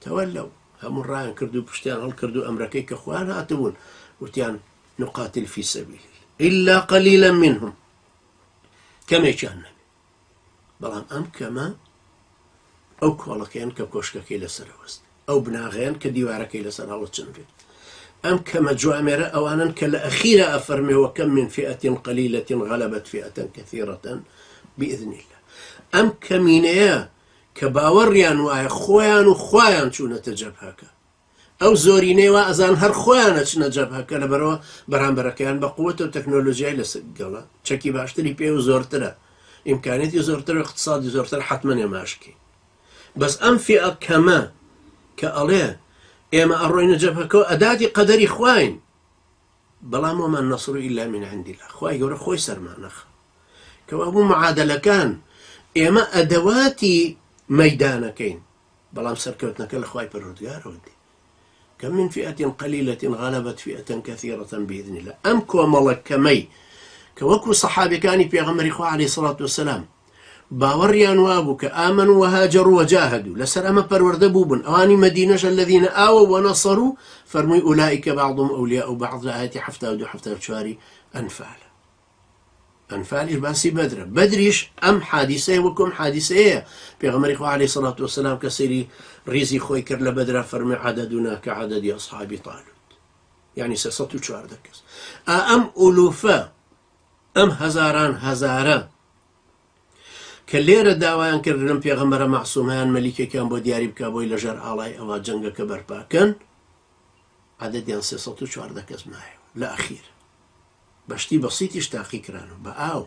تولوا هم الرأي كردو بشتيان هل كردو أمريكي كأخوان هاتبون وتيان نقاتل في سبيل إلا قليلا منهم كما يشان بلام أم كما أو كوالكين ككوشكا كيلا سروست أو بناغين كديوارا كيلا سر الله تشنفيد أم كما جوامرة أو أنا كالأخيرة أفرمي وكم من فئة قليلة غلبت فئة كثيرة بإذن الله أم كمينيا كباوريان وآي خويان وخويان شو نتجبهك أو زوريني وأزان هر خويان شو نتجبهك لبروا بران بركيان بقوة وتكنولوجيا لسقلا شكي باشتري بيه زورترا إمكانيات زورترا اقتصادي زورترا حتما يماشكي بس أم فئة كما كأليه إما أروين جبهك أداتي قدري خوين بلام وما النصر إلا من عند الله خوي يقول خوي سرمانخ كوابو معادلة كان إما أدواتي ميدانكين بلام سركوتنا كل خوي بردقار ودي كم من فئة قليلة غلبت فئة كثيرة بإذن الله أم كو ملك كمي كوكو صحابي كاني في غمر إخوة عليه الصلاة والسلام باوريان وابوك آمنوا وهاجروا وجاهدوا لسلام برورد بوبن أواني مدينة الذين آووا ونصروا فرمي أولئك بعضهم أولياء بعض آياتي حفتة ودو حفتة شواري أنفال باسي بدريش أم حادثة وكم حادثة في غمر إخوة عليه الصلاة والسلام كسيري ريزي خوي كرل بدر فرمي عددنا كعدد أصحاب طالوت يعني سيصطو شوار دكس أم ألوفا أم هزاران كليرة داوایان کردن پێغەمبەرە معسوومیان مەلیکێکیان بۆ دیاری بکە بۆی لەژێر ئاڵای ئەوە جەنگەکە بەرپاکەن عەدەدیان 314 کەس مایەوە لە ئەخیر بەشتی بەسیتیش تاقی کرانەوە بە ئاو